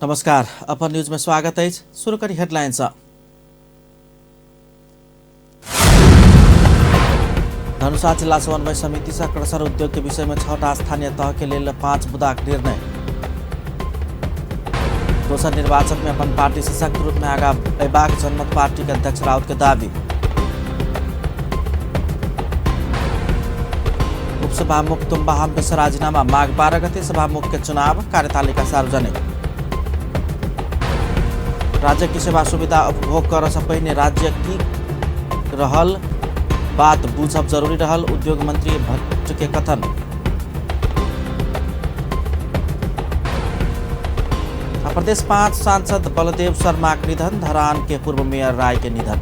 नमस्कार, अपन न्यूज में स्वागत है। शुरू करी हेडलाइंस। धनुषा जिला समन्वय समिति से क्रसर उद्योग के विषय में 6टा स्थानीय तह के लिए 5 बुदाक निर्णय। दोसर निर्वाचन में अपन पार्टी सशक्त रूप में आगा अयबाक जनमत पार्टी के अध्यक्ष राउत के दावी। उपसभामुख तुम्बा हम्बे से राजीनामा, माघ 12 गते सभामुख के चुनाव, कार्यतालिका सार्वजनिक। राज्य की सेवा सुविधा उपभोग कर सपैने राज्य की रहल बात बुझब जरूरी रहल, उद्योग मंत्री भट्ट के कथन। प्रदेश 5 सांसद बलदेव शर्मा के निधन, धरान के पूर्व मेयर राय के निधन।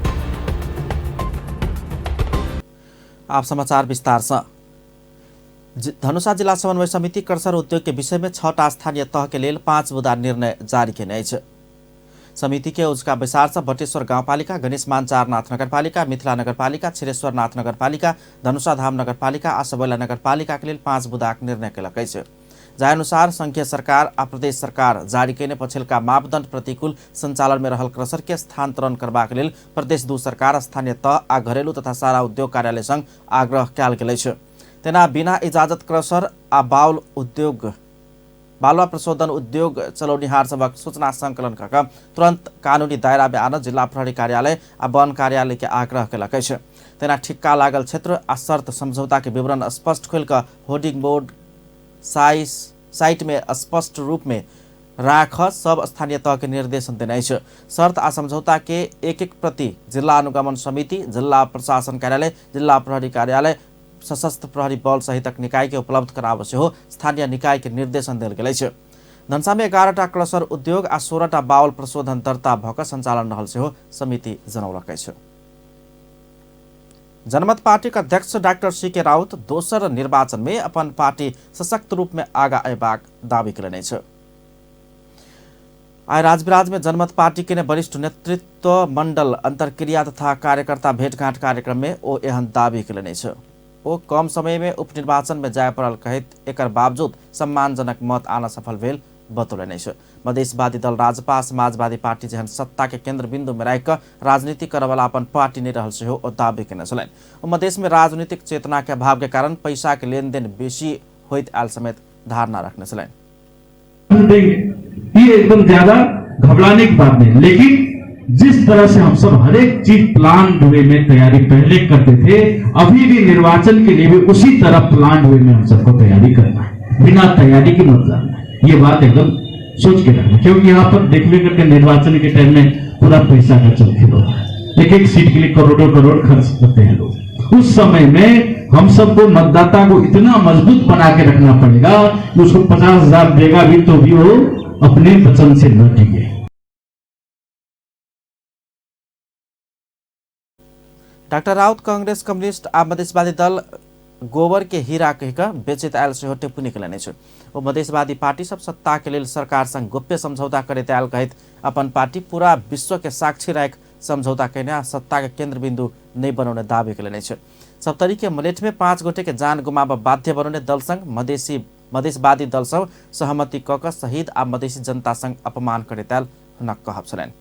आप समाचार विस्तार से। धनुषा जिला समन्वय समिति क्रसर उद्योग के विषय में 6टा स्थानीय तह के लिए 5 बुदा निर्णय जारी केने अछि। समिति के उजका विचार से बटेश्वर गाउँपालिका, गणेश मानचारनाथ नगरपालिका, मिथिला नगरपालिका, छिरेश्वरनाथ नगरपालिका, धनुषा धाम नगरपालिका आ सबैला नगरपालिका के लिए 5 बुदाक निर्णय केलक अछि। जाय अनुसार संघीय सरकार आ प्रदेश सरकार जारी केने पछिलका मापदण्ड प्रतिकूल संचालन में रहल क्रसर के स्थानांतरण करबाक लेल प्रदेश 2 सरकार, स्थानीय तह आ घरेलू तथा सारा उद्योग कार्यालय संग आग्रह कयल गेल अछि। तेना बिना इजाजत क्रसर आ बालुवा प्रशोधन उद्योग चलौनिहार सबक सूचना संकलन कऽ तुरंत कानूनी दायरा में आन जिला प्रहरी कार्यालय आ वन कार्यालय के आग्रह केलक अछि। तेना ठिक्का लागल क्षेत्र आ शर्त समझौता के विवरण स्पष्ट खोल कऽ होर्डिंग बोर्ड साइट में स्पष्ट रूप में राख सब स्थानीय तह के निर्देशन देने अछि। शर्त आ समझौता के एक प्रति जिला अनुगमन समिति, जिला प्रशासन कार्यालय, जिला प्रहरी कार्यालय, सशस्त्र प्रहरी बल सहितक निकाय के उपलब्ध कराबे सेहो स्थानीय निकाय के निर्देशन देल गेल अछि। धनुषा में 11टा क्रसर उद्योग आ 16टा बाउल प्रशोधन दर्ता भऽ कऽ संचालन रहल सेहो समिति जनौलक अछि। जनमत पार्टी के अध्यक्ष डॉक्टर सी.के. राउत दोसर निर्वाचन में अपन पार्टी सशक्त रूप में आगा अयबाक दावी केलनि अछि। आइ राजविराज में जनमत पार्टी के वरिष्ठ नेतृत्व मंडल अंतरक्रिया तथा कार्यकर्ता भेंटघाट कार्यक्रम में ओ एहन दावी केलनि अछि। ओ कम समय में उपनिर्वाचन में जाय पड़ल कहैत एकर बावजूद सम्मानजनक मत आना सफल भेल बतौलनि अछि। मधेशवादी दल राजपा, समाजवादी पार्टी जेहन सत्ता के केंद्र बिंदु में राखि राजनीति करय वाला अपन पार्टी नहीं रहल सेहो ओ दावी केने छलनि। ओ मधेश में राजनीतिक चेतना के अभाव के कारण पैसा के लेन देन बेसी होइत आयल समेत धारणा रखने छलनि। ये एकदम ज्यादा घबराने की बात नहीं, लेकिन जिस तरह से हम सब हर एक चीज प्लान वे में तैयारी पहले करते थे, अभी भी निर्वाचन के लिए भी उसी तरह प्लान वे में हम सबको तैयारी करना है, बिना तैयारी के मत जाना है। ये बात एकदम सोच के रखना, क्योंकि यहाँ पर देखने करके निर्वाचन के टाइम में पूरा पैसा का चलती हो रहा है। एक सीट के लिए करोड़ों करोड़ खर्च करते हैं लोग। उस समय में हम सबको मतदाता को इतना मजबूत बना के रखना पड़ेगा, उसको 50,000 देगा भी तो भी वो अपने वचन से न टिके। डॉक्टर राउत कांग्रेस, कम्युनिस्ट आ मधेशवादी दल गोबर के हीरा कहिकऽ बेचैत आयल सेहो टिप्पणी केलनि अछि। ओ मधेशवादी पार्टी सब सत्ता के लेल सरकार संग गोप्य समझौता करैत आयल कहैत अपन पार्टी पूरा विश्व के साक्षी राखि समझौता केने आ सत्ता के केंद्र बिंदु नहीं बनौने दावी केलनि अछि। सप्तरी के मलेठ में 5 गोटे के जान गुमाब बाध्य बनौने दल संग मधेशवादी दल सब सहमति कऽ कऽ शहीद आ मधेसी जनता संग अपमान करैत आयल हुनक कहब छलनि।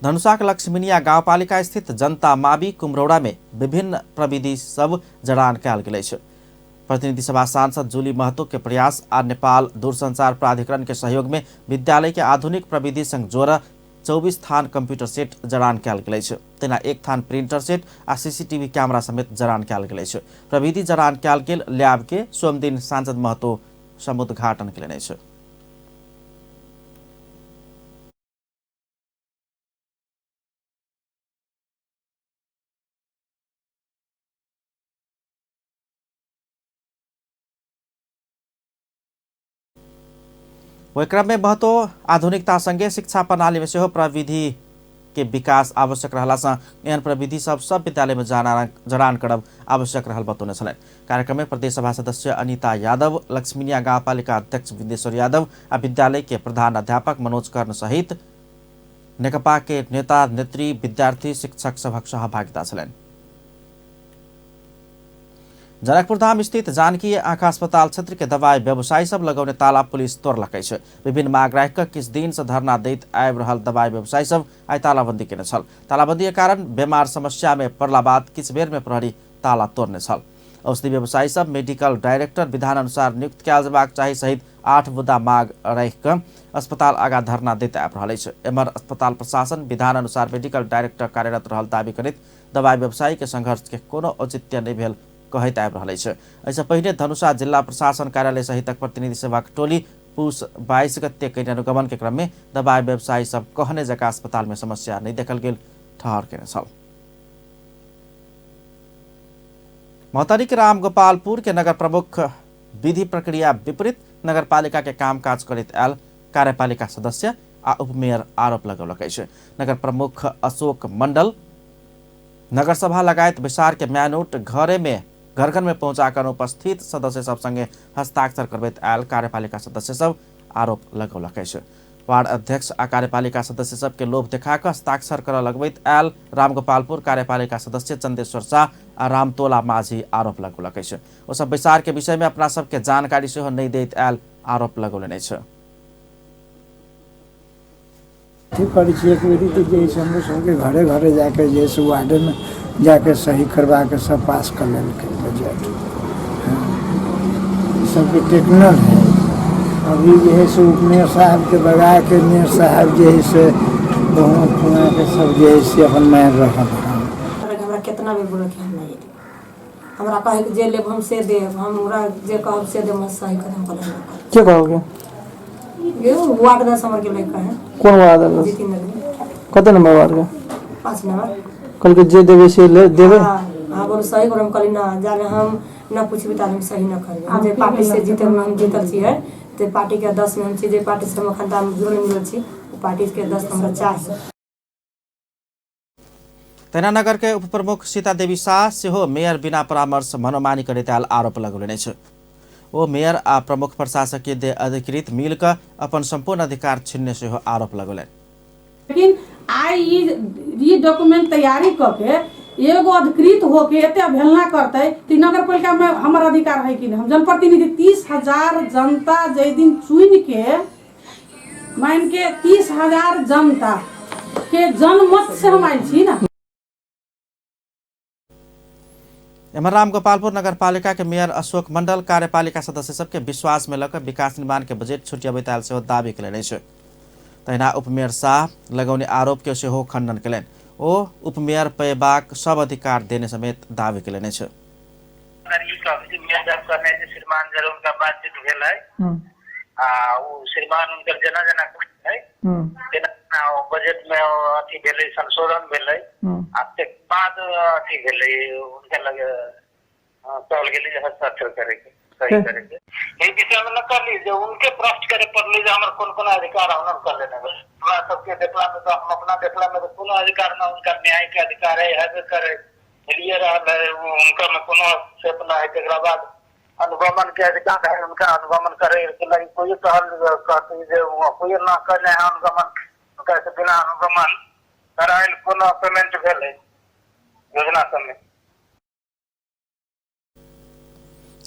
धनुषा के लक्ष्मीनिया गाउँपालिका स्थित जनता मावि कुमरौड़ा में विभिन्न प्रविधि सब जड़ान कयल गेल अछि। प्रतिनिधि सभा सांसद जूली महतो के प्रयास आ नेपाल दूरसंचार प्राधिकरण के सहयोग में विद्यालय के आधुनिक प्रविधि संग जोड़ 24 थान कंप्यूटर सेट जड़ान कयल गेल अछि। तेना 1 थान प्रिंटर सेट आ सीसीटीवी कैमरा समेत जड़ान कयल गेल अछि। प्रविधि जड़ान कयल गेल लैब के सोम दिन सांसद महतो समुद्घाटन केलनि अछि। वही क्रम में महतो आधुनिकता संगे शिक्षा प्रणाली में सेहो प्रविधि के विकास आवश्यक रहला से एहन प्रविधि सब विद्यालय में जड़ान करब आवश्यक रहल बतौने छलनि। कार्यक्रम में प्रदेश सभा सदस्य अनिता यादव, लक्ष्मीनिया गाउँपालिका अध्यक्ष विदेश्वर यादव आ विद्यालय के प्रधान अध्यापक मनोज कर्ण सहित नेकपा के नेता नेत्री, विद्यार्थी, शिक्षक सभक सहभागिता छलनि। जनकपुर धाम स्थित जानकी आँखा अस्पताल क्षेत्र के दवाई व्यवसायी सब लगाउने ताला पुलिस तोड़लकै छ। विभिन्न माग राखि कऽ किछ दिन से धरना दैत आबि रहल दवाई व्यवसायी सब आइ तालाबंदी केने छल। तालाबंदी के कारण बेमार समस्या में पड़ला बाद किछ बेर में प्रहरी ताला तोड़ने छल। औषधि व्यवसायी सब मेडिकल डायरेक्टर विधान अनुसार नियुक्त कयल जेबाक चाही सहित 8 मुद्दा माग राखि कऽ अस्पताल आगा धरना दैत आबि रहल अछि। एम्हर अस्पताल प्रशासन विधान अनुसार मेडिकल डायरेक्टर कार्यरत रहल दावी करैत दवाई व्यवसायी के संघर्ष के कोनो औचित्य नहि भेल कहैत आबि रहल अछि। एहिसँ पहिने धनुषा जिला प्रशासन कार्यालय सहितक प्रतिनिधि सभाक टोली पुस 22 गते कयने अनुगमन के क्रम में दवाई व्यवसायी सब कहने जकाँ अस्पताल में समस्या नहीं देखल गेल ठहर केने छल। महोत्तरी के राम गोपालपुर के नगर प्रमुख विधि प्रक्रिया विपरीत नगरपालिका के कामकाज करैत आयल कार्यपालिका सदस्य आ उपमेयर आरोप लगौलकै छै। नगर प्रमुख अशोक मंडल नगरसभा लगायत विसार के म्यानोट घर घर में पहुंचाकर अनुपस्थित सदस्य सब संगे हस्ताक्षर करबैत आयल कार्यपालिका सदस्य सब आरोप लगौलकै छै। वार्ड अध्यक्ष आ कार्यपालिका सदस्य सब के लोभ देखाकर हस्ताक्षर कर लगबैत आयल रामगोपालपुर कार्यपालिका सदस्य चंदेश्वर शाह आ रामतोला माझी आरोप लगौलकै छै। ओ सब विसार के विषय में अपना सबके जानकारी सेहो नहीं दैत आयल आरोप लगौलने छै। परिचय के जैसे हम सबके घरे घरे जाके जैसे वार्ड में जाके सही करवा के सब पास कर लेके बजट सबके टेक्नल है। अभी जो है सो उपमेयर साहब के बगा के मेयर साहब जो है से बहुत पुआ के सब जो है से अपन मार रहा हमरा कितना भी बोले हम नहीं हमरा कहे जे लेब हम से देब हमरा जे कहब से देब सही कदम कर क्या कहोगे? ये वार्ड 10 नंबर के लड़का है। कौन वार्ड है? जीती नगर। कत नंबर वार्ड का? 5 नंबर। कल के जे देवे से ले देवे? हां बोल सही करम कली ना जाने हम ना कुछ भी तालीम सही ना करें। हम जे पार्टी से जीते हम जीतल छी है ते पार्टी के 10 में हम छी जे पार्टी से हम खंडा में जुड़ल मिलल छी पार्टी के 10 हमरा चाहिए। तैनानगर के उप प्रमुख सीता देवी शाह सेहो मेयर बिना परामर्श मनोमानी करैत आयल आरोप लगौलने छै। ओ मेयर आ प्रमुख प्रशासकीय अधिकृत मिलकर अपन संपूर्ण अधिकार छीनने सेहो आरोप लगौलनि। लेकिन आई ये डॉक्यूमेंट तैयारी करके एगो अधिकृत होके एते अवहेलना करते तो नगर पालिका में हमारा अधिकार है कि नहीं? हम जनप्रतिनिधि 30,000 जनता जै दिन चुन के मान के 30,000 जनता के जनमत से हम आयल छी ना। एम्हर रामगोपालपुर नगरपालिका के मेयर अशोक मंडल कार्यपालिका सदस्य सबके विश्वास में लकर विकास निर्माण के बजेट छुट्याबैत आयल सेहो दावी कयलनि छै। तहिना उपमेयर शाह लगाउने आरोप के सेहो खण्डन कयलनि। ओ उपमेयर पेबाक सब अधिकार देने समेत दावी कयलनि छै। श्रीमान जर उनका बातचीत भेल है वो श्रीमान उनकर जना जना है बजट में अथी भेले संशोधन भेले आते बाद अथी भेले उनके लगे कहल गेली हस्ताक्षर करे के सही करे के एहि विषय में न कर ली जो उनके प्रश्न करे पड़ले जे हमर कोन अधिकार हम कर लेने हमरा सबके देखला में तो हम अपना देखला में कोनो अधिकार ना उनका न्याय के अधिकार है करे लिए रहल है उनका में कोनो सेप ना है। एकरा बाद अनुगमन के अधिकार है उनका अनुगमन करे के लगी कोई कहल कहते जे कोई ना करने है अनुगमन कैसे बिना अनुगमन कराइल कोनो पेमेंट भेल है योजना सब में।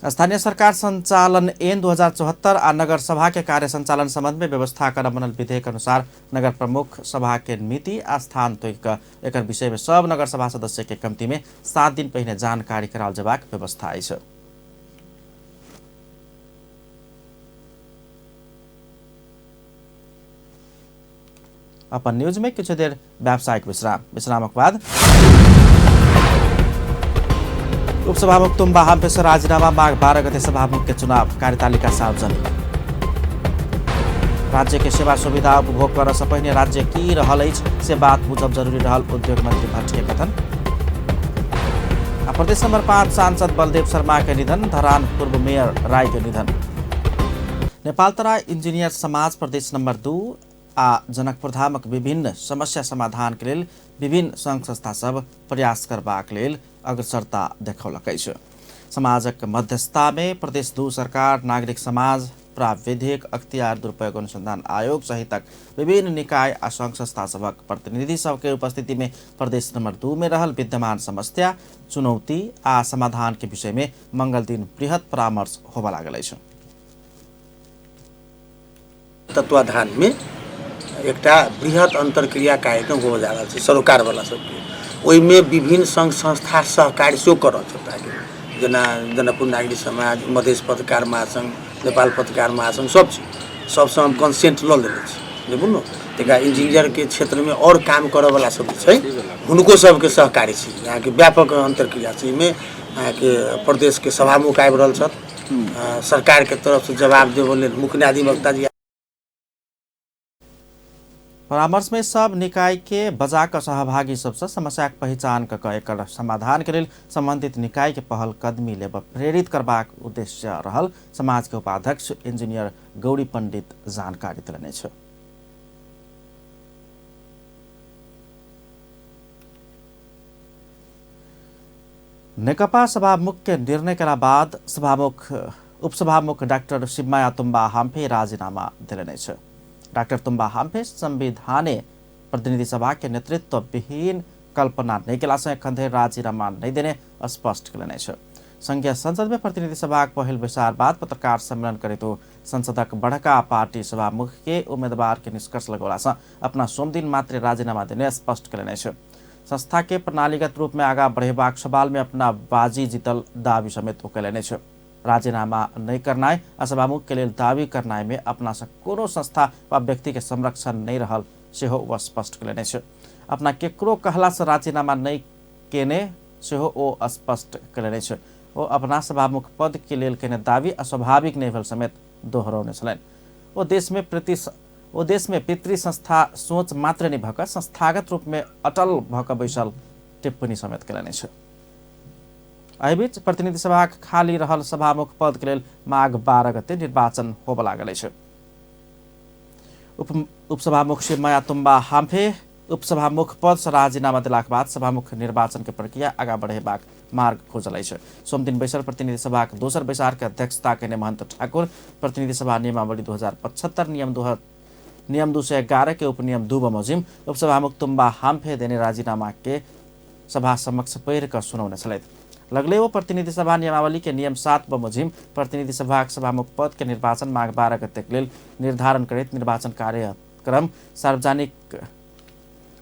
स्थानीय सरकार संचालन ऐन 2074 आ नगर सभा के कार्य संचालन संबंध में व्यवस्था कर बनल विधेयक अनुसार नगर प्रमुख सभा के नीति आ स्थान तोक एक विषय में सब नगर सभा सदस्य के कमती में 7 दिन पहले जानकारी कराल जेबाक व्यवस्था अछि। अपन न्यूज में कुछ देर व्यावसायिक विश्रामक बाद उपसभामुख तुम्बा हाम्पेश्वर राजीनामा माघ 12 गते सभामुख के चुनाव कार्यतालिका सार्वजनिक। राज्य के सेवा सुविधा उपभोग कर से पहिने राज्य की रहल अछि से बात बुझब जरूरी रहल उद्योग मंत्री भट्ट के कथन। प्रदेश नंबर 5 सांसद बलदेव शर्मा के निधन, धरान पूर्व मेयर राय के निधन। नेपाल तराई इंजीनियर समाज प्रदेश नंबर 2 आ जनकपुर धामक विभिन्न समस्या समाधान के लेल विभिन्न संघ संस्था सब प्रयास करबाक लेल अग्रसरता देखौलकै छै। समाजक मध्यस्थता में प्रदेश 2 सरकार नागरिक समाज प्राविधिक अख्तियार दुरुपयोग अनुसंधान आयोग सहितक विभिन्न निकाय आ संघ संस्था सभक प्रतिनिधि सबके उपस्थिति में प्रदेश नंबर 2 में रहल विद्यमान समस्या, चुनौती आ समाधान के विषय में मंगल दिन बृहत परामर्श होबा लागल अछि। तत्वाधान में एकटा बृहत अंतरक्रिया कार्यक्रम हो जा रहल छै सरोकार वाला सबके, ओहिमे विभिन्न संघ संस्था सहकारी सेहो कर रहल छै, जेना जनकपुर नागरिक समाज, मध्य पत्रकार महासंघ, नेपाल पत्रकार महासंघ, सबसे हम कंसेंट लऽ लेले छी। बुझलहुँ तकरा इंजीनियर के क्षेत्र में और काम करऽ वाला सब छै, हुनको सबके सहकारी छै। यहाँ के व्यापक अंतरक्रिया छै, एहिमे यहाँ के प्रदेश के सभामुख आबि रहल छथि, सरकार के तरफ से जवाब देबऽ लेल मुख्य न्यायाधिवक्ता जी। परामर्श में सब निकाय के बजाक सहभागी सबसे समस्या के पहचान क एकर समाधान के लेल संबंधित निकाय के पहल कदमी लेब प्रेरित करबाक उद्देश्य रहल समाज के उपाध्यक्ष इंजीनियर गौरी पंडित जानकारी देलनि छ। नेकपा सभामुख के निर्णय के बाद उपसभामुख डाक्टर शिवमाया तुम्बा हाम्फे राजीनामा दिलनि छ। डाक्टर तुम्बा हाम्फे संविधाने प्रतिनिधि सभा के नेतृत्व विहीन कल्पना नहीं केला से एखन राजीनामा नहीं देने स्पष्ट कयलनि छ। संघीय संसद में प्रतिनिधि सभा पहिल बैसार बाद पत्रकार सम्मेलन करे तो संसदक बड़का पार्टी सभामुख के उम्मीदवार के निष्कर्ष लगौला से अपना सोम दिन मात्र राजीनामा देने स्पष्ट कयलनि छ। संस्था के प्रणालीगत रूप में आगा बढ़ेबाक सवाल में अपना बाजी जीतल दावी समेत हो कयलनि छ। राजीनामा नहीं करनाय आ सभामुख के लेल दावी करनाय में अपना से कोनो संस्था वा व्यक्ति के संरक्षण नहीं रहल सेहो वो स्पष्ट कयलनि छ। अपना केकरो कहला से राजीनामा नहीं केने सेहो ओ स्पष्ट कयलनि छ। ओ अपना सभामुख पद के लेल केने दावी अस्वाभाविक नहीं भेल समेत दोहरौने छलनि। ओ देश में पितृ संस्था सोच मात्र नहीं भक संस्थागत रूप में अटल भक बैसल टिप्पणी समेत कयलनि छ। एहि बीच प्रतिनिधि सभा खाली रहल सभामुख पद के लेल माघ 12 गते निर्वाचन होब लागल अछि। उपसभामुख शिवमाया तुम्बा हाम्फे उपसभामुख पद से राजीनामा देलाक बाद सभामुख निर्वाचन के प्रक्रिया आगा बढ़ेबाक मार्ग खोजल अछि। सोम दिन बैसल प्रतिनिधि सभा के दोसर बैसार के अध्यक्षता केने महंत ठाकुर प्रतिनिधि सभा नियमावली 2075 नियम 211 के उपनियम 2 बमोजिम उपसभामुख तुम्बा हाम्फे देने राजीनामा के सभा समक्ष पैर कर सुनौने छलथि। लगले वो प्रतिनिधि सभा नियमावली के नियम 7 बमोजिम प्रतिनिधि सभा सभामुख पद के निर्वाचन माघ 12 गते के लेल निर्धारण करैत निर्वाचन कार्यक्रम सार्वजनिक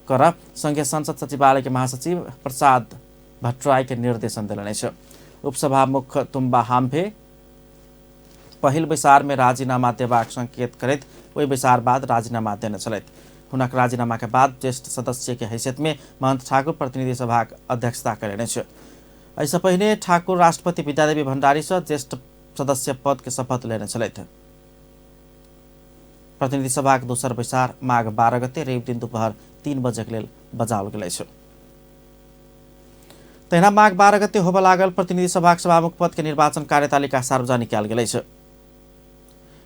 कर संघीय संसद सचिवालय के महासचिव प्रसाद भट्टराई के निर्देशन दिलनि छ। उपसभामुख तुम्बा हाम्फे पहिल बैसार में राजीनामा देबाक संकेत करैत ओहि बैसार बाद राजीनामा देने छलथि। हुनक राजीनामा के बाद ज्येष्ठ सदस्य के हैसियत में महंत ठाकुर प्रतिनिधि सभा अध्यक्षता कयलनि छ। ऐसा पहिने ठाकुर राष्ट्रपति विद्यादेवी भण्डारी से ज्येष्ठ सदस्य पद के शपथ लेने छलथि। प्रतिनिधि सभा के दोसर बैसार माघ 12 गते रवि दिन दोपहर 3 बजे के लेल बजाओल गेल अछि। तहिना माघ 12 गते होबऽ लागल प्रतिनिधि सभा सभामुख पद के निर्वाचन कार्यतालिका सार्वजनिक कयल गेल अछि।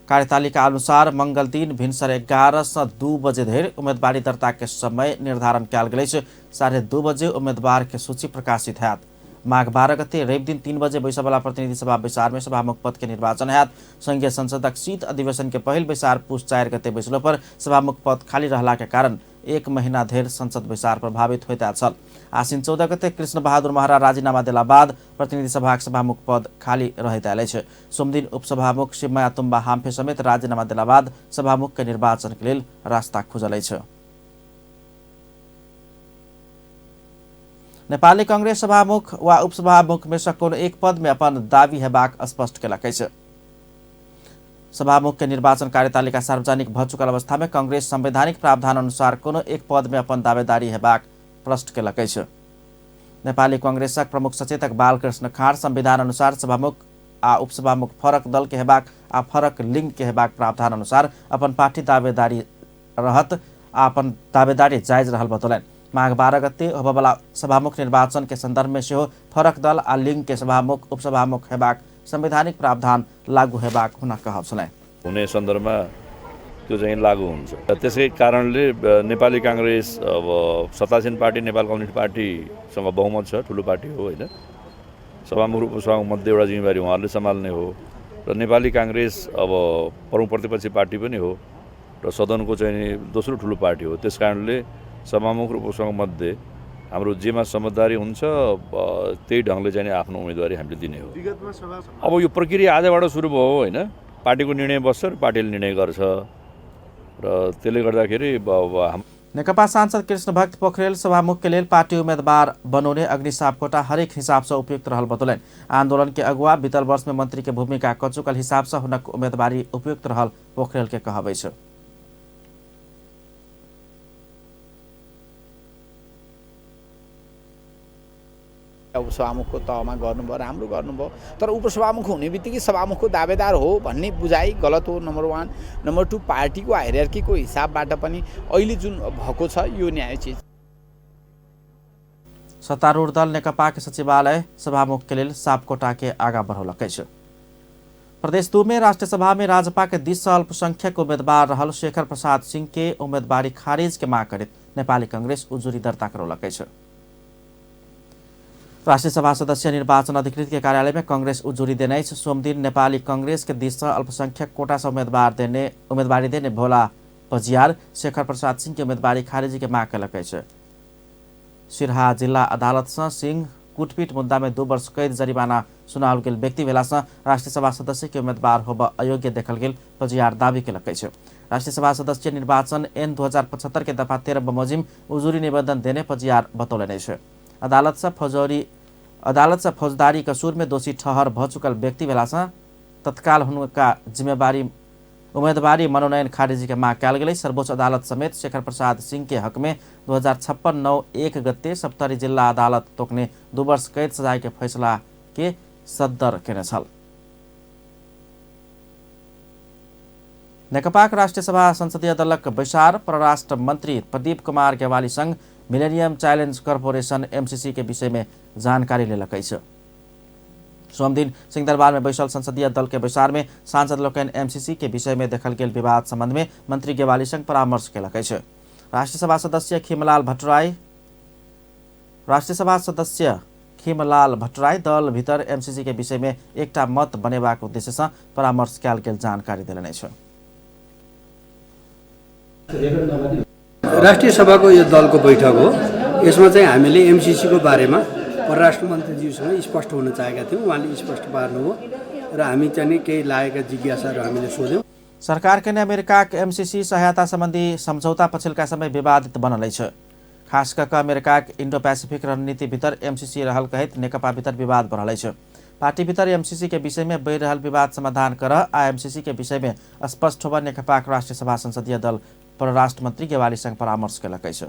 कार्यतालिका अनुसार मंगल दिन भिनसर 11 से 2 बजे धरि उम्मीदवारी दर्ता के समय निर्धारण कयल गेल अछि। 2:30 बजे उम्मीदवार के सूची प्रकाशित हैत। माघ 12 गते रवि दिन 3 बजे बैसऽ वाला प्रतिनिधि सभा बैसार में सभामुख पद के निर्वाचन हैत। संघीय संसदक शीत अधिवेशन के पहिल बैसार पुष 4 गते बैसलो पर सभामुख पद खाली रहला के कारण 1 महीना धरि संसद बैसार प्रभावित होइत छल। आश्विन 14 गते कृष्ण बहादुर महरा राजीनामा देला बाद प्रतिनिधि सभा सभामुख पद खाली रहैत आयल अछि। सोम दिन उपसभामुख शिवमाया तुम्बा हाम्फे समेत राजीनामा देला बाद सभामुख के निर्वाचन के लेल रास्ता खुजल अछि। नेपाली कांग्रेस सभामुख वा उपसभामुख में से कोनो एक पद में अपन दावी हेबाक स्पष्ट केलक अछि। सभामुख के निर्वाचन कार्यतालिका सार्वजनिक भ चुकल अवस्था में कांग्रेस संवैधानिक प्रावधान अनुसार कोनो एक पद में अपन दावेदारी हेबाक प्रश्न केलक अछि। नेपाली कांग्रेसक प्रमुख सचेतक बालकृष्ण खाँड संविधान अनुसार सभामुख आ उपसभामुख फरक दल के हेबाक आ फरक लिंग के हेबाक प्रावधान अनुसार अपन पार्टी दावेदारी रहत आ अपन दावेदारी जायज रहल बतौलनि। माघ 12 गते होबऽवाला सभामुख निर्वाचन के संदर्भ में सेहो फरक दल आ लिंग के सभामुख उपसभामुख हेबाक संवैधानिक प्रावधान लागू हेबाक हुन कहब छलैन। हुने सन्दर्भमा त्यो चाहिँ लागू हुन्छ। त्यसै कारणले नेपाली कांग्रेस अब सत्तासीन पार्टी नेपाल कम्युनिस्ट पार्टीसँग बहुमत छ, ठुलो पार्टी हो हैन। सभामुख उपसभामुख मध्ये एउटा जिम्मेवारी उहाँहरूले सम्हाल्ने हो र नेपाली काङ्ग्रेस अब प्रमुख प्रतिपक्षी पार्टी पनि हो र सदनको चाहिँ नि दोस्रो ठुलो पार्टी हो। त्यस कारणले सभामुख र उपसभामुख मध्ये हाम्रो जेमा समझदारी हुन्छ त्यही ढङ्गले चाहिँ आफ्नो उम्मेदवारी हामीले दिने हो। अब यो प्रक्रिया आजबाट सुरु भयो होइन, पार्टीको निर्णय बस्छ र पार्टीले निर्णय गर्छ र त्यसले गर्दाखेरि नेकपा सांसद कृष्ण भक्त पोखरेल सभामुख के लेल पार्टी उम्मीदवार बनौने अग्नि सापकोटा हरेक हिसाब से उपयुक्त रहल बतौलन। आंदोलन के अगुआ बीतल वर्ष में मंत्री के भूमिका कचुकल हिसाब से हुनक उम्मीदवारी उपयुक्त रहल पोखरेल के कहबै छ। उपसभामुखको तहमा गर्नुभयो, राम्रो गर्नुभयो, तर उपसभामुख हुने बित्तिकै सभामुखको दावेदार हो भन्ने बुझाइ गलत हो। नम्बर 1। नम्बर 2, पार्टीको हायरार्कीको हिसाबबाट पनि अहिले जुन भएको छ यो न्याय चिज। सत्तारूढ़ दल नेकपा के सचिवालय सभामुख के लेल सापकोटा के आगा बढ़ौलकै छ। प्रदेश 2 में राष्ट्रीय सभा में राजपा के 20 अल्पसंख्यक उम्मीदवार रहल शेखर प्रसाद सिंह के उम्मीदवारी खारिज के माग करत नेपाली कांग्रेस उजुरी दर्ता करौलकै छ। राष्ट्रीय सभा सदस्य निर्वाचन अधिकृत के कार्यालय में कांग्रेस उजुरी देने सोमदिन नेपाली कांग्रेस के 20 अल्पसंख्यक कोटा से उम्मीदवारी देने भोला पजियार शेखर प्रसाद सिंह की उम्मीदवारी खारिजी के माग कलकै छ। सिरहा जिला अदालत से सिंह कुटपीट मुद्दा में 2 वर्ष कैद जरिमाना सुनाओल गेल व्यक्ति भेला से राष्ट्रीय सभा सदस्य के उम्मीदवार होब अयोग्य देखल गेल पजियार दावी कलकै छ। राष्ट्रीय सभा सदस्य निर्वाचन ऐन 2075 के दफा 13 बमोजिम उजुरी निवेदन देने पजियार बतौलने छ। अदालत से फौजदारी कसूर में दोषी ठहर भ चुकल व्यक्ति भेला से तत्काल हुनका उम्मीदवारी मनोनयन खारिजी के माग कयल गेलै। सर्वोच्च अदालत समेत शेखर प्रसाद सिंह के हक में 2056/9/1 गते सप्तरी जिला अदालत तोकने 2 वर्ष कैद सजाय के फैसला के सद्दर केने छल। नेकपा राष्ट्रिय सभा संसदीय दलक बैसार परराष्ट्र मंत्री प्रदीप कुमार गेवाली संग मिलेनियम चैलेंज कॉर्पोरेशन MCC के विषय में जानकारी लेलकै छ। सोमदिन सिंहदरबार में बैसल संसदीय दल के बैसार में सांसद लोकन MCC के विषय में देखल गेल विवाद संबंध में मंत्री गेवाली संग परामर्श केलकै छ। राष्ट्रीय सभा सदस्य खीमलाल भट्टराई दल भीतर MCC के विषय में एकटा मत बनेबाक उद्देश्य से परामर्श कयल गेल जानकारी देलनै छ। राष्ट्रिय सभाको यो दलको बैठक हो। यसमा चाहिँ हामीले MCC को बारेमा परराष्ट्र मन्त्रीज्यूसँग स्पष्ट हुन चाहेका थियौँ। उहाँले स्पष्ट पार्नुभयो र हामी चाहिँ केही लागेका जिज्ञासाहरू हामीले सोध्यौँ। सरकार के अमेरिका के MCC सहायता संबंधी समझौता पछिल्का समय विवादित बनलै छ। खास करके अमेरिका के इंडो पैसिफिक रणनीति भीतर MCC रहल कहित नेकपा भीतर विवाद बढ़लै छ। पार्टी भीतर MCC के विषय में बढ़ रहल विवाद समाधान कर MCC के विषय में स्पष्ट होबा नेकपा राष्ट्रिय सभा संसदीय दल परराष्ट्र मंत्री गेवाली संग परामर्श केलकै छ।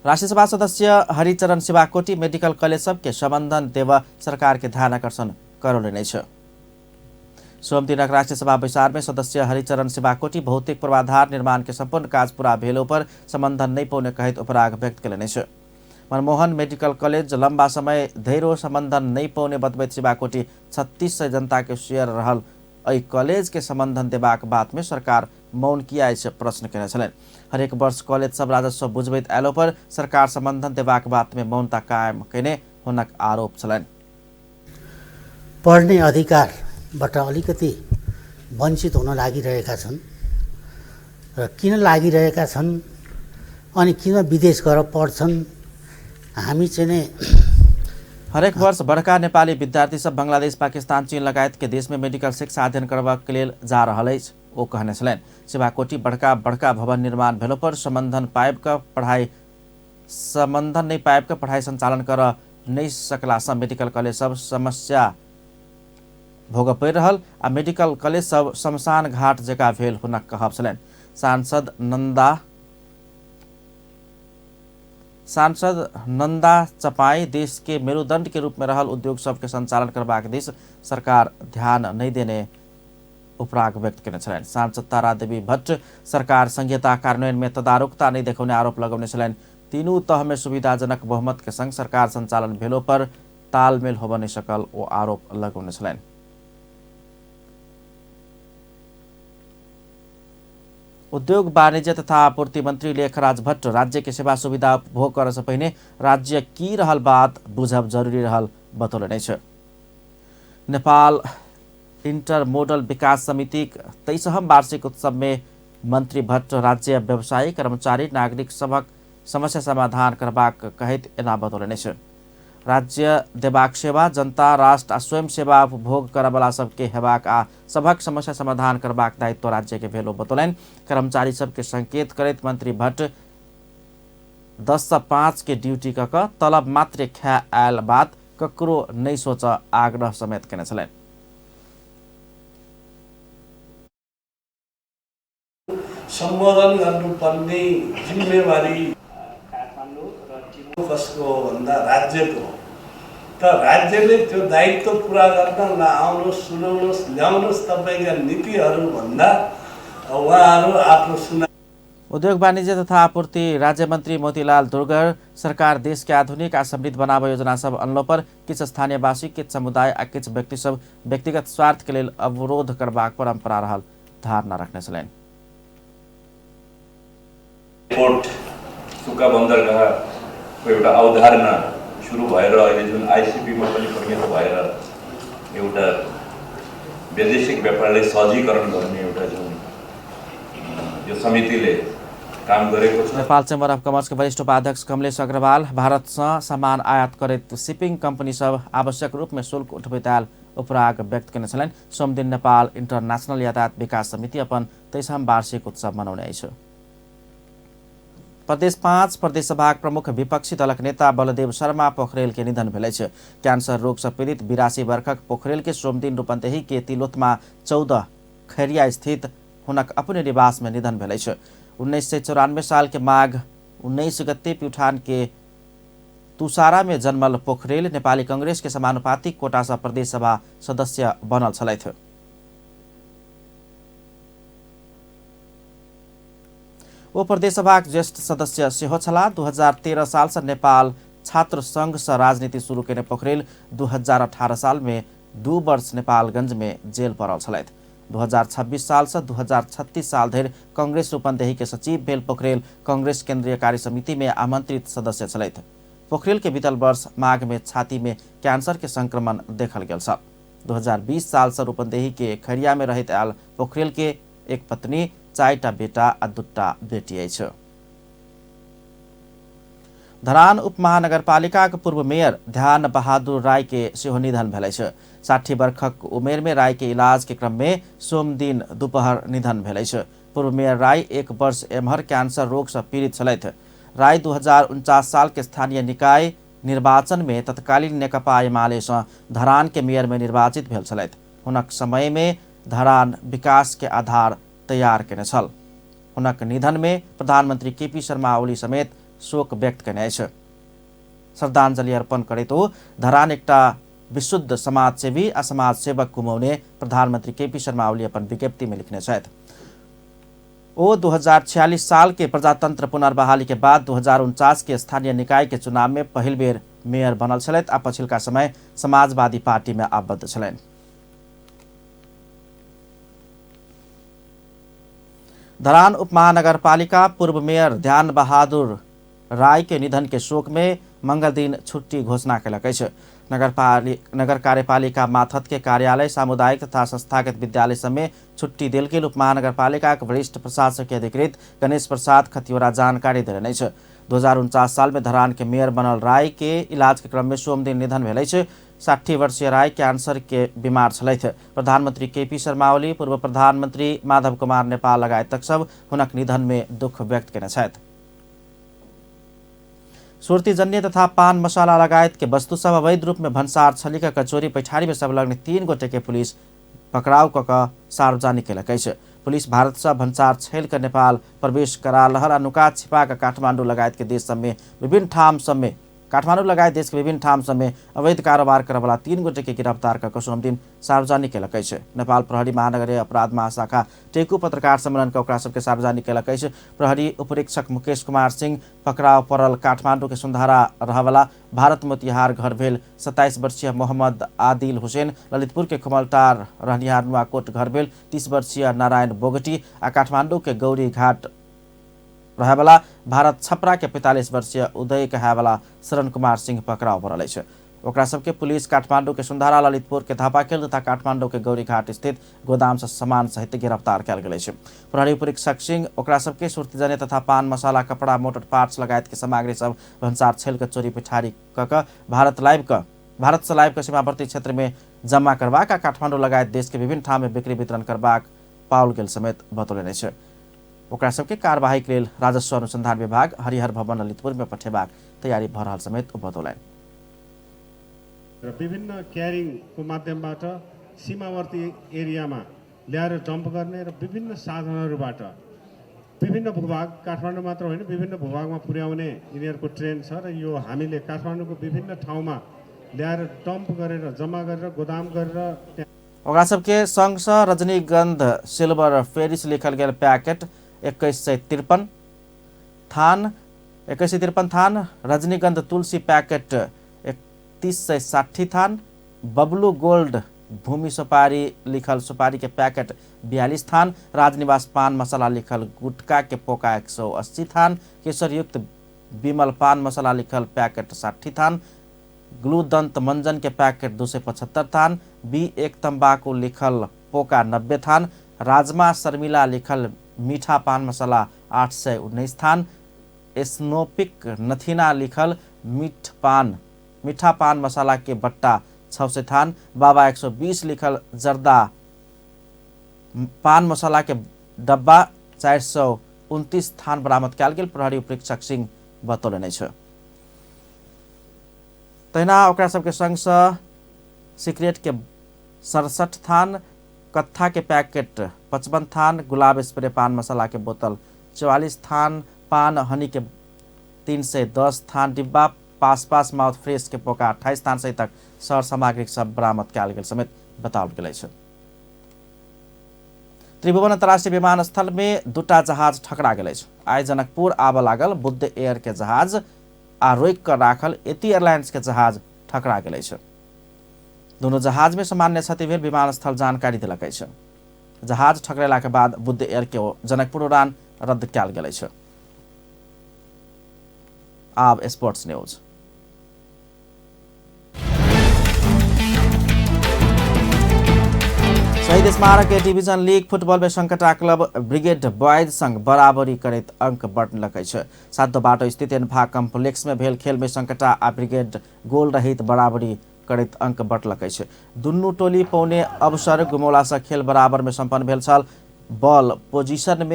राष्ट्रिय सभा सदस्य हरिचरण शिवाकोटी मेडिकल कॉलेज सब के संबंधन देव सरकार के ध्यान आकर्षण करौलनै छ। सोमदिनक राष्ट्रिय सभा बैसार में सदस्य हरिचरण शिवाकोटी भौतिक पूर्वाधार निर्माण के संपूर्ण काज पूरा भेलो पर संबंधन नहीं पौने कहित उपराग व्यक्त केलनै छ। मनमोहन मेडिकल कॉलेज लंबा समय धैर्य संबंधन नहीं पौने बतबैत शिवाकोटी 3600 जनता के शेयर रहल एहि कॉलेज के संबंधन देबाक बात में सरकार मौन किया से प्रश्न केने छलैन। हरेक वर्ष कॉलेज सब राजस्व बुझबैत आलो पर सरकार संबंधन देबाक बात में मौनता कायम केने हुनक आरोप छलैन। पढ्ने अधिकारबाट अलिकति वञ्चित हुन लागिरहेका छन् र किन लागिरहेका छन् अनि किन विदेश गएर पढ्छन्। हामी चाहिँ हरेक वर्ष बड़का नेपाली विद्यार्थी सब बांग्लादेश, पाकिस्तान, चीन लगायत के देश में मेडिकल शिक्षा अध्ययन करबाक लेल जा रहल अछि ओ कहने छलैन। शिवाकोटी बड़का भवन निर्माण भेलो पर संबंधन नहीं पाइब का पढ़ाई संचालन कर नहीं सकला से मेडिकल कॉलेज सब समस्या भोग पड़ि रहल आ मेडिकल कॉलेज सब शमशान घाट जका भेल हुनक कहब छलैन। सांसद नंदा चपाई देश के मेरुदंड के रूप में रहल उद्योग सब के संचालन करबाक दिस सरकार ध्यान नहीं देने उपराग व्यक्त केने छलैन। सांसद तारा देवी भट्ट सरकार संहिता कार्यान्वयन में तदारुकता नहीं देखाउने आरोप लगौने छलैन। तीनों तह में सुविधाजनक बहुमत के संग सरकार संचालन भेलो पर तालमेल होब नहीं सकल ओ आरोप लगौने छलैन। उद्योग वाणिज्य तथा आपूर्ति मंत्री लेखराज भट्ट राज्य के सेवा सुविधा उपभोग करे से पहिने राज्य की रहल बात बुझब जरूरी रहल बतौलने छ। नेपाल इंटरमोडल विकास समिति 23वां वार्षिक उत्सव में मंत्री भट्ट राज्य व्यवसायी कर्मचारी नागरिक सभक समस्या समाधान करबाक कहैत एना बतौलनि अछि। राज्य देबाक सेवा जनता राष्ट्र आ स्वयं सेवा उपभोग करयवला सबके हेबाक आ सभक समस्या समाधान करबाक दायित्व राज्य के भेलो बतौलनि। कर्मचारी सबके संकेत करैत मंत्री भट्ट 10 से 5 के ड्यूटी कऽ कऽ तलब मात्र खा आयल बात ककरो नहीं सोच आग्रह समेत केने छलनि। सम्बोधन गर्नुपर्ने जिम्मेवारी कसको भन्दा राज्यको त राज्यले त्यो दायित्व पुरा गर्न नआउनुहोस् सुनाउनुहोस् ल्याउनुहोस् तपाईँका नीतिहरू भन्दा उहाँहरू आफ्नो सुना। उद्योग वाणिज्य तथा आपूर्ति राज्य मंत्री मोतीलाल दुर्गर सरकार देश के आधुनिक आ समृद्ध बनाबय योजना सब अनलो पर किछ स्थानीयवासी किछ समुदाय आ किछ व्यक्ति सब व्यक्तिगत स्वार्थ के लेल अवरोध करबाक परंपरा रहल धारणा रखने छलनि। पोर्ट सुका बन्दरगाहको एउटा अवधारणा सुरु भएर अहिले जुन आइसिपीमा पनि परिणत भएर एउटा वैदेशिक व्यापारलाई सहजीकरण गर्ने एउटा जुन यो समितिले काम गरेको छ। नेपाल चेम्बर अफ कमर्स के वरिष्ठ उपाध्यक्ष कमलेश अग्रवाल भारत से सामान आयात करैत शिपिंग कंपनी सब आवश्यक रूप में शुल्क उठबैताल उपराग व्यक्त केने छलनि। सोमदिन नेपाल इंटरनेशनल यातायात विकास समिति अपन 23वां वार्षिक उत्सव मनाउने अछि। प्रदेश 5 प्रदेश सभाक प्रमुख विपक्षी दलक नेता बलदेव शर्मा पोखरेल के निधन भेल अछि। कैंसर रोग से पीड़ित 82 वर्षक पोखरेल के सोमदिन रूपन्देही के तिलोत्मा 14 खैरिया स्थित हुनक अपने निवास में निधन भेल अछि। 1994 साल के माघ 19 गते प्युठान के तुसारा में जन्मल पोखरेल नेपाली कांग्रेस के समानुपातिक कोटा से प्रदेश सभा सदस्य बनल छलथि। वो प्रदेश सभाक ज्येष्ठ सदस्य सेहो छलाह। 2013 साल से नेपाल छात्र संघ से राजनीति शुरू केने पोखरेल 2018 साल में 2 वर्ष नेपालगंज में जेल पड़ल छलथि। 2026 साल से 2036 साल धरि कांग्रेस रूपन्देही के सचिव भेल पोखरेल कांग्रेस केंद्रीय कार्य समिति में आमंत्रित सदस्य छलथि। पोखरेल के बीतल वर्ष माघ में छाती में कैंसर के संक्रमण देखल गेल छल। 2020 साल से रूपन्देही के खैरिया में रहैत आयल पोखरेल के एक पत्नी 4टा बेटा आ 2टा बेटी अछि। धरान उपमहानगरपालिका के पूर्व मेयर ध्यान बहादुर राय के सेहो निधन भेल अछि। 60 वर्षक उमेर में राय के इलाज के क्रम में सोमदिन दोपहर निधन भेल अछि। पूर्व मेयर राय 1 वर्ष एम्हर कैंसर रोग से पीड़ित छलथि। राय 2049 साल के स्थानीय निकाय निर्वाचन में तत्कालीन नेकपा एमाले से धरान के मेयर में निर्वाचित भेल छलथि। हुनक समय में धरान विकास के आधार तैयार केने छल। हुनक निधन में प्रधानमंत्री केपी शर्मा ओली समेत शोक व्यक्त केने अछि। श्रद्धांजलि अर्पण करैत ओ धरान एकटा विशुद्ध समाजसेवी आ समाज सेवक गुमाउने प्रधानमंत्री केपी शर्मा ओली अपन विज्ञप्ति में लिखने छथि। ओ 2046 साल के प्रजातंत्र पुनर्बहाली के बाद 2049 के स्थानीय निकाय के चुनाव में पहिल बेर मेयर बनल छलथि आ पछिल्का समय समाजवादी पार्टी में आबद्ध छलनि। धरान उपमहानगरपालिका पूर्व मेयर ध्यान बहादुर राय के निधन के शोक में मंगल दिन छुट्टी घोषणा कयलक अछि। नगर कार्यपालिका माथत के कार्यालय सामुदायिक तथा संस्थागत विद्यालय सब में छुट्टी देल गेल उपमहानगरपालिका के वरिष्ठ प्रशासकीय अधिकृत गणेश प्रसाद खतिवरा जानकारी देलनि अछि। 2049 साल में धरान के मेयर बनल राय के इलाज के क्रम में सोमदिन निधन भेल अछि। 60 वर्षीय राय कैंसर के बीमार छलथि। प्रधानमंत्री केपी शर्मा ओली, पूर्व प्रधानमंत्री माधव कुमार नेपाल लगायत सब हुनक निधन में दुख व्यक्त केने छथि। सुर्तीजन्य तथा पान मसाला लगायत के वस्तु सब अवैध रूप में भन्सार छलिका कचोरी पैठारी में संलग्न 3 गोटे के पुलिस पकड़ाव कऽ कऽ सार्वजनिक केलक अछि। पुलिस भारत से भन्सार छेल के नेपाल प्रवेश करा रहल नुका छिपा के काठमांडू लगायत के देश सब में विभिन्न ठाम सब में अवैध कारोबार करवला 3 गोटे के गिरफ्तार कऽ सोमदिन सार्वजनिक केलक अछि। नेपाल प्रहरी महानगरीय अपराध महाशाखा टेकू पत्रकार सम्मेलन के ओकरा सबके सार्वजनिक केलक अछि। प्रहरी उपरीक्षक मुकेश कुमार सिंह पकड़ाव पड़ल काठमांडू के सुंधारा रहवला भारत मोतिहार घर भेल 27 वर्षीय मोहम्मद आदिल हुसैन, ललितपुर के खुमलटार रहनिहार नुआकोट घर भेल 30 वर्षीय नारायण बोगटी आ काठमांडू के गौरी घाट रहेवाला भारत छपरा के 45 वर्षीय उदय कहावाला शरण कुमार सिंह पकड़ाव पड़ल अछि। ओकरा सबके पुलिस काठमांडू के सुंधारा, ललितपुर के धापाखेल तथा काठमांडू के गौरीघाट स्थित गोदाम से सामान सहित गिरफ्तार कयल गेल अछि। प्रहरी उपरीक्षक सिंह ओकरा सबके सुर्तीजन्य तथा पान मसाला, कपड़ा, मोटर पार्ट्स लगायत के सामग्री सब भन्सार छेल के चोरी पिठारी क भारत से लाइव के सीमावर्ती क्षेत्र में जमा करबाक आ काठमांडू लगायत देश के विभिन्न ठाम में बिक्री वितरण करबाक पाओल गेल समेत बतौलनि अछि। ओकरा सबके कार्यवाहीक लेल राजस्व अनुसंधान विभाग हरिहर भवन ललितपुर में पठेबाक तैयारी भ रहल समेत ओ बतौलनि। विभिन्न क्यारिङको माध्यमबाट सीमावर्ती एरियामा ल्याएर डम्प गर्ने र विभिन्न साधनहरूबाट विभिन्न भूभाग, काठमाडौँ मात्र होइन विभिन्न भूभागमा पुर्याउने यिनीहरूको ट्रेन्ड छ र यो हामीले काठमाडौँको विभिन्न ठाउँमा ल्याएर डम्प गरेर जम्मा गरेर गोदाम गरेर ओकरा सबके संग रजनीगंध सिल्वर फेरिस लिखल गेल पैकेट 2153 थान, रजनीगंध तुलसी पैकेट 3160 थान, बबलू गोल्ड भूमि सुपारी लिखल सुपारी के पैकेट 42 थान, राजनिवास पान मसाला लिखल गुटका के पोका 180 थान, केसर युक्त विमल पान मसाला लिखल पैकेट 60 थान, ग्लू दंत मंजन के पैकेट 275 थान, B1 तंबाकू लिखल पोका 90 थान, राजमा शर्मिला लिखल मीठा पान मसाला 819 थान, स्नोपिक नथीना लिखल मीठा पान मसाला के बट्टा 600 थान, बाबा 120 लिखल जर्दा पान मसाला के डब्बा 429 थान बरामद कयल गेल। प्रहरी उपरीक्षक सिंह बतौलनि अछि। तहिना ओकरा सबके संग सिगरेट के 67 थान, कत्था के पैकेट 55 थान, गुलाब स्प्रे पान मसाला के बोतल 44 थान, पान हनी के 310 थान डिब्बा, पास माउथ फ्रेश के पोका 28 थान सहित सर सामग्री सब बरामद कयल गेल समेत बताओल गेल अछि। त्रिभुवन अंतर्राष्ट्रीय विमानस्थल में 2टा जहाज ठकरा गेल अछि। आइ जनकपुर आब लागल बुद्ध एयर के जहाज आ रोक कर राखल एती एयरलाइंस के जहाज ठकरा गेल अछि। दोनों जहाज में सामान्य क्षति भेल विमानस्थल जानकारी देलक अछि। जहाज ठकरेला के बाद बुद्ध एयर के जनकपुर उड़ान रद्द कयल गेल अछि। आब स्पोर्ट्स न्यूज। शहीद स्मारक डिवीजन लीग फुटबॉल में संकटा क्लब ब्रिगेड बॉयज संग बराबरी करैत अंक बढ़लक अछि। 7 बाटो स्थित एनभा कम्प्लेक्स में भेल खेल में संकटा आ ब्रिगेड गोल रहित बराबरी करैत अंक बढ़लक अछि। दुनू टोली पौने अवसर गुमौला से खेल बराबर में संपन्न भेल छल। बॉल पोजीशन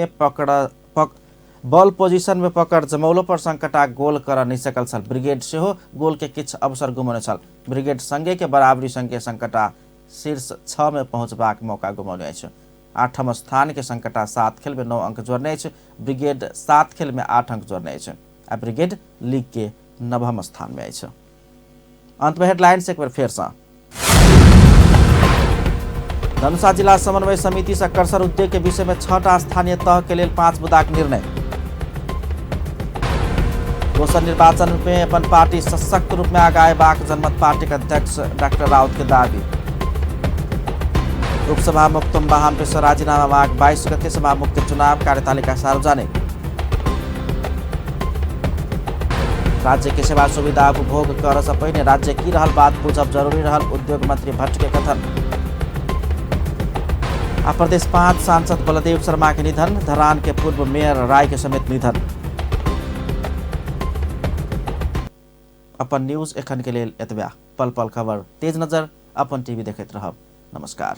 में पकड़ जमौलो पर संकटा गोल कर नहीं सकल छल। ब्रिगेड सेहो गोल के किछ अवसर गुमौने छल। ब्रिगेड संगे के बराबरी संगे संकटा शीर्ष 6 में पहुंचबाक मौका गुमौने अछि। 8म स्थान के संकटा 7 खेल में 9 अंक जोड़ने अछि। ब्रिगेड 7 खेल में 8 अंक जोड़ने अछि आ ब्रिगेड लीग के 9म स्थान में अछि। अंत में हेडलाइंस एक बार फिर से। धनुषा जिला समन्वय समिति से कर्सर उद्योग के विषय में 6टा स्थानीय तह के लिए 5 बुदाक निर्णय। दोसर निर्वाचन में अपन पार्टी सशक्त रूप में आगाएबाक जनमत पार्टी के अध्यक्ष डॉक्टर राउत के दावी। लोकसभा मुक्तम बाहम पेशर राजीनामा माग 22 गते सभा मुक्त चुनाव कार्यतालिका सार्वजनिक। राज्य के सेवा सुविधा उपभोग कर से पहिने राज्य की रहल बात बुझब जरूरी रहल उद्योग मंत्री भट्ट के कथन। आ प्रदेश 5 सांसद बलदेव शर्मा के निधन, धरान के पूर्व मेयर राय के समेत निधन। अपन न्यूज एखन के लेल एतबा। पल पल खबर तेज नजर अपन टीवी देखैत रहब। नमस्कार।